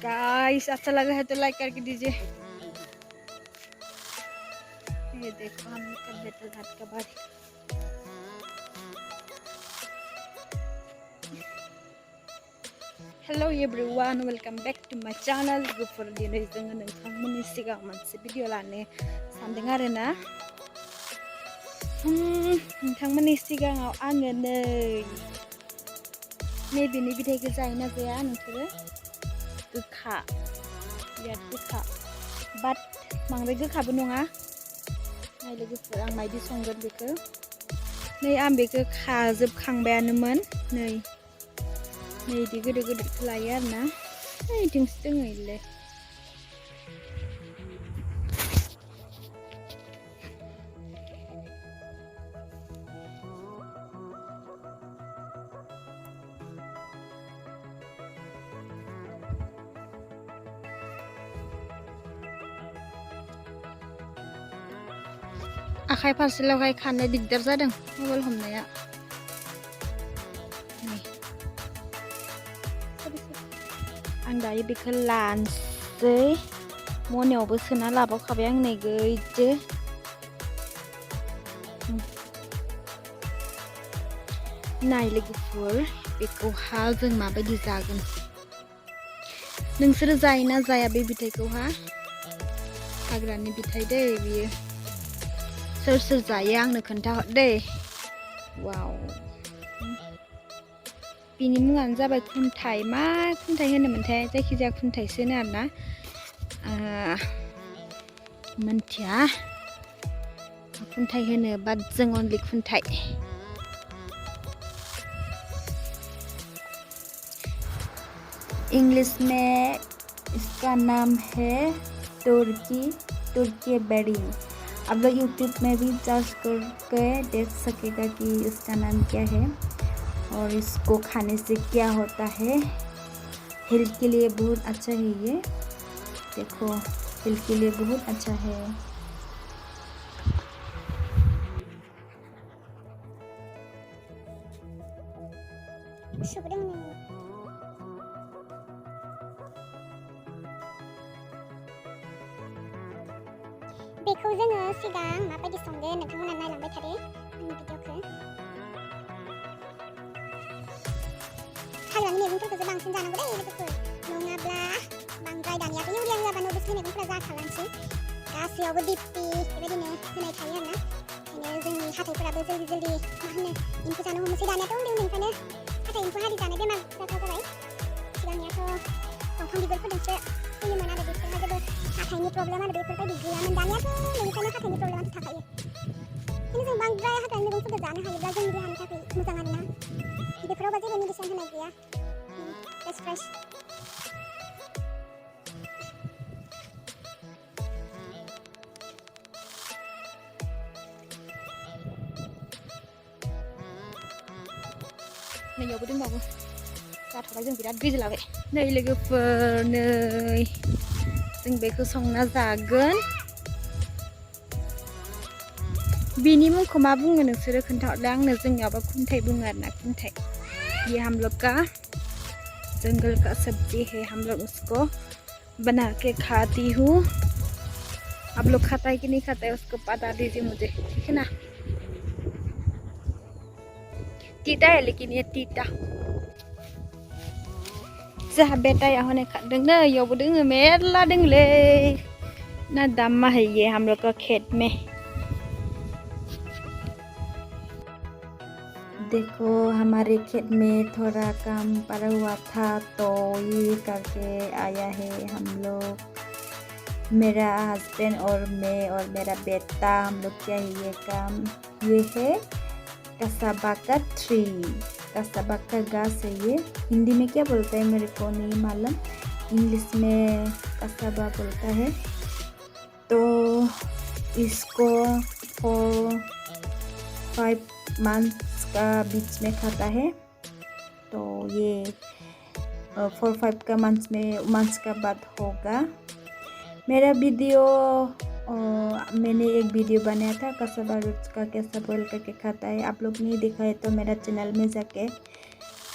Guys अच्छा लगा है तो लाइक करके दीजिए। ये देखो हम निकल बेटा घाट का बारी। Hello everyone, welcome back to my channel. गुफुर दिनै जोङो नोंथांमोननि सिगां मोनसे भिडिअ लानो सानदों आरोना। नोंथांमोननि सिगाङाव आङो नैबेनि बिथाइखौ जायोना जाया नोंसोरो? गोखा, बिराद गोखा, बाट बांद्राय गोखाबो नङा। नाय लोगोफोर आं मायदि संगोन बेखौ। नै आं बेखौ खाजोबखांबायानोमोन। नै इदि गोदोर गोदोरखौ लायो आरोना। इथिंसो दोङो इलाय। आखाइ फारसेलावहाय खानो दिगदार जादों मबाइल हमनाया। आं दायो बेखौ लानोसै। मनायावबो सोना लाबावखाबाय आं नै गैदो। नाय लोगोफोर, बेखौहा जों माबायदि जागोन। नोंसोरो जायोना जाया बे बिथाइखौहा? हाग्रानि बिथाइ दै बियो। सोर सोर जायो आंनो खोन्थाहर दै। वाव, बिनि मुङानो जाबाय खुन्थाइ। मा खुन्थाइ होनोमोनथाय? जायखिजाया खुन्थाइसो होनो आरोना। मोनथिया खुन्थाइ होनो, बाट जों अनलि खुन्थाइ। इंग्लिश में इसका नाम है तुर्की बेरी। आप लोग यूट्यूब में भी सर्च करके देख सकेगा कि इसका नाम क्या है और इसको खाने से क्या होता है। हेल्थ के लिए बहुत अच्छा है ये। देखो, हेल्थ के लिए बहुत अच्छा है। बेखौ जोङो सिगां माबायदि संगोन नोंथांमोना नायलांबाय थादो आंनि भिडिअखौ। हाग्रानि मैगंफोरखौसो बांसिन जानांगौ दै लोगोफोर, नङाब्ला बांद्राय दानियाथ' इउरिया होआबानो अबेसलि मैगंफोरा जाखालांसै। गासैयावबो डिपि बेबायदिनो होनाय थायो आरोना। ओंखायनो जोंनि हाथाइफोराबो जल्दि मा होनो एम्फौ जानो हमनोसै। दानियाथ' उन्दैनिफ्रायनो हाथाइ एम्फौ हारि जानाय बेमार जाबाय। सिगांनियाथ' दंफां बिगुरफोरजोंसो फैयोमोन आरो बेफोरहा जेबो हाथाइनि प्रब्लेम आरो बेफोरबायदि गैयामोन। दानियाथ' उन्दैनिफ्रायनो हाथाइनि प्रब्लेमाथ' थाखायो। ओंखायनो जों बांद्राय हाग्रानि मैगंफोरखौ जानो हायोब्ला जोंनि देहानि थाखाय मोजां आरोना। बेफोरावबा जेबो मेडिसिन होनाय गैया, फ्रेश। नैयावबो दंबावो। जाथ'बाय, जों बिराद गोजो लाबाय। नै लोगोफोर, नै जों बेखौ संना जागोन। बिनि मुंखौ मा बुङो नोंसोरो खोन्थाहरदो आंनो। जोंनियावबा खुन्थाइ बुङो आरोना, खुन्थाइ। ये हम लोग का जंगल का सब्जी है। हम लोग उसको बना के खाती हूँ। आप लोग खाता है कि नहीं खाता है उसको बता दीजिए मुझे, ठीक है ना। तीता है लेकिन ये तीता। जोंहा बेटाया हनै खादोंनो, इयावबो दोङो, मेरला दोङोलै ना। दामा है ये हम लोग का खेत में। देखो, हमारे खेत में थोड़ा काम पड़ा हुआ था तो ये करके आया है हम लोग। मेरा हस्बैंड और मैं और मेरा बेटा, हम लोग क्या है ये काम। ये है कसाबा का ट्री, कसाबा का घास है ये। हिंदी में क्या बोलता है मेरे को नहीं मालूम, इंग्लिश में कसाबा बोलता है। तो इसको 4-5 मंथ्स का बीच में खाता है। तो ये 4-5 का मंथ्स का बाद होगा। मेरा वीडियो मैंने एक वीडियो बनाया था कसाबा रूट्स का कैसा बॉयल करके खाता है। आप लोग नहीं देखा है तो मेरा चैनल में जाके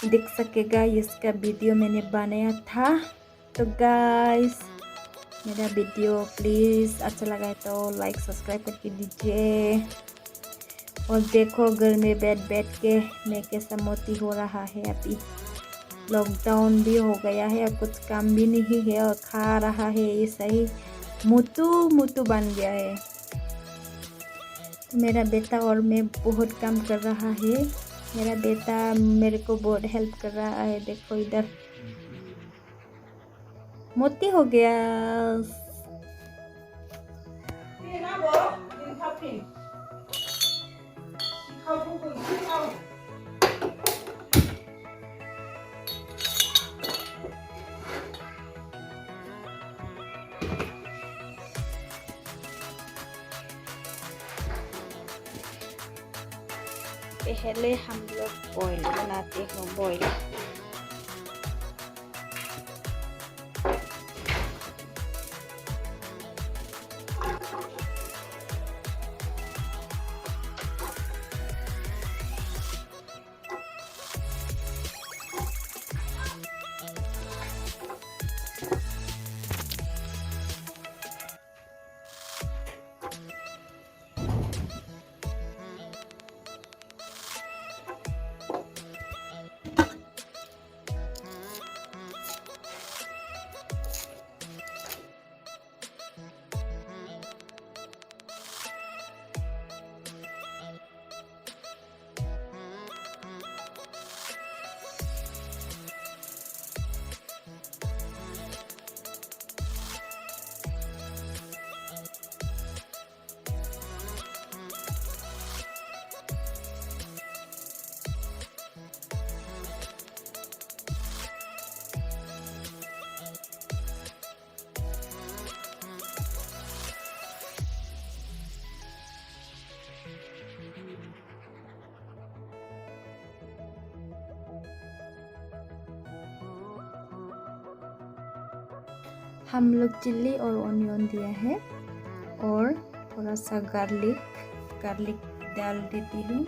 देख सकेगा। इसका वीडियो मैंने बनाया था। तो गाइस मेरा वीडियो प्लीज़ अच्छा लगा है तो लाइक सब्सक्राइब करके दीजिए। और देखो घर में बैठ के मैं कैसा मोटी हो रहा है। अभी लॉकडाउन भी हो गया है और कुछ काम भी नहीं है और खा रहा है ये सही मोटू मोटू बन गया है। तो मेरा बेटा और मैं बहुत काम कर रहा है। मेरा बेटा मेरे को बहुत हेल्प कर रहा है। देखो इधर मोटी हो गया। पहले हम लोग बॉईल बनाते हैं। बॉईल हम लोग चिल्ली और ऑनियन दिया है और थोड़ा सा गार्लिक डाल देती हूँ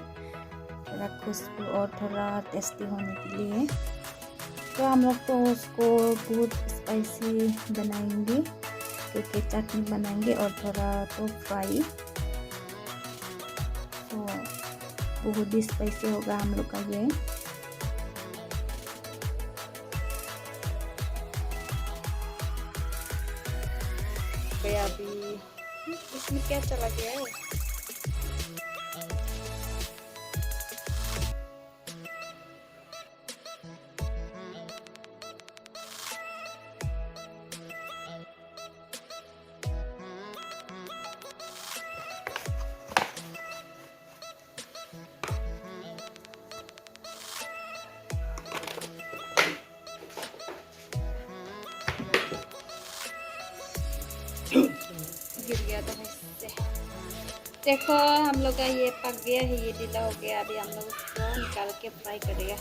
थोड़ा खुशबू और थोड़ा टेस्टी होने के लिए। तो हम लोग तो उसको बहुत स्पाइसी बनाएंगे क्योंकि चटनी बनाएंगे और थोड़ा तो फ्राई, तो बहुत ही स्पाइसी होगा हम लोग का ये। अभी इसमें क्या चला गया है? गिर गया था इससे। देखो हम लोग का ये पक गया है, ये ढीला हो गया। अभी हम लोग उसको निकाल के फ्राई करेंगे।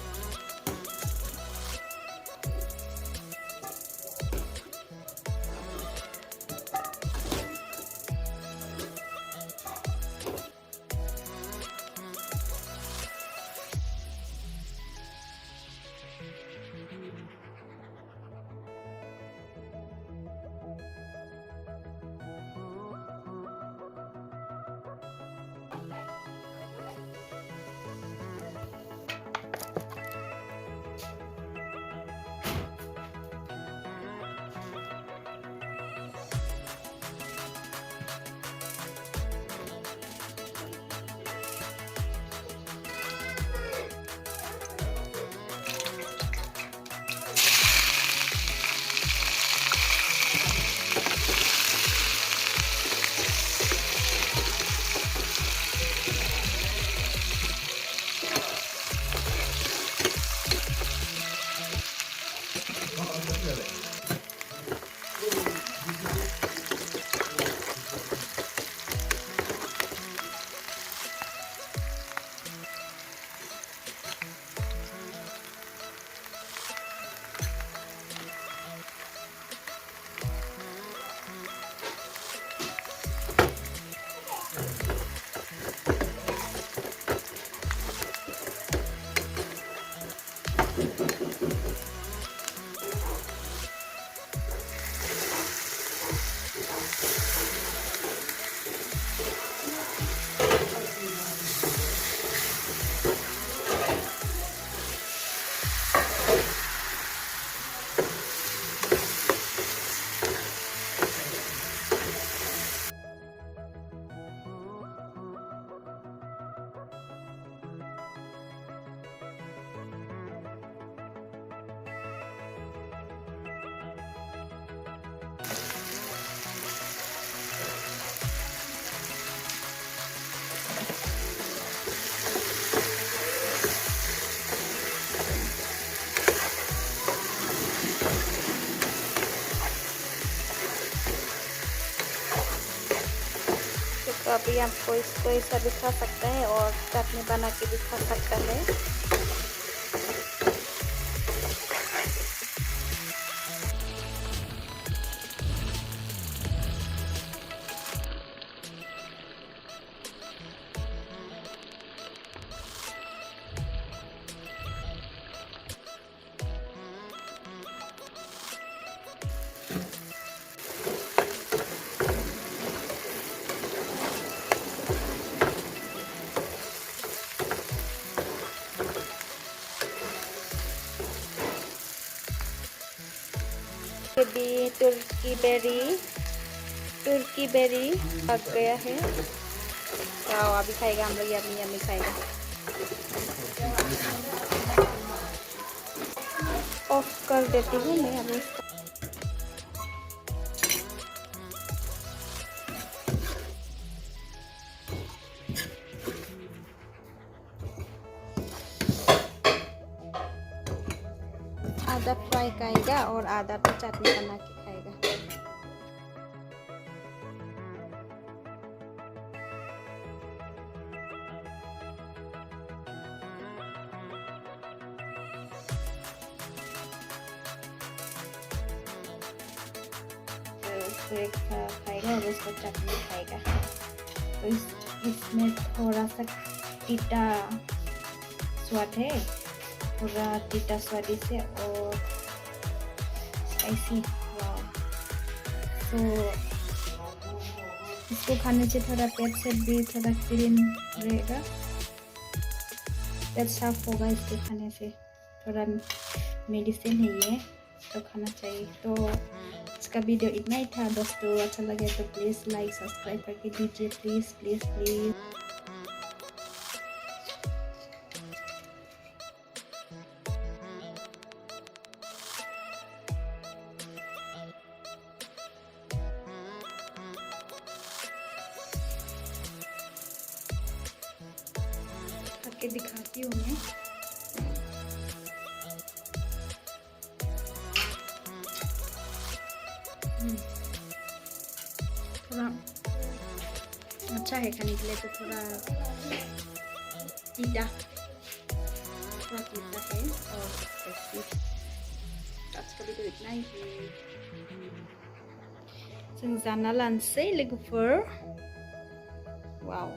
कोई आपको इसको ऐसा भी खा सकता है और चटनी बना के भी खा सकता है। भी तुर्की बेरी पक गया है। तो अभी खाएगा हम लोग, यम्मी यम्मी खाएगा। ऑफ कर देती हूँ मैं अभी इसको। आधा फ्राई खाएगा और आधा तो चटनी बना के खाएगा। तो एक खाएगा और उसको चटनी खाएगा। तो इसमें थोड़ा सा तीता स्वाद है, पूरा तीता स्वादी से और स्पाइसी। तो इसको खाने से थोड़ा पेट से भी थोड़ा क्लीन रहेगा, पेट साफ होगा इसके खाने से। थोड़ा मेडिसिन है ये, तो खाना चाहिए। तो इसका वीडियो इतना ही था दोस्तों। अच्छा लगे तो प्लीज़ लाइक सब्सक्राइब करके दीजिए, प्लीज़ प्लीज़ प्लीज़। करके दिखाती हूँ मैं। थोड़ा अच्छा है खाने के लिए, तो थोड़ा तीता है और आज का वीडियो इतना ही है। जों जाना लानोसै लोगोफोर। वाव।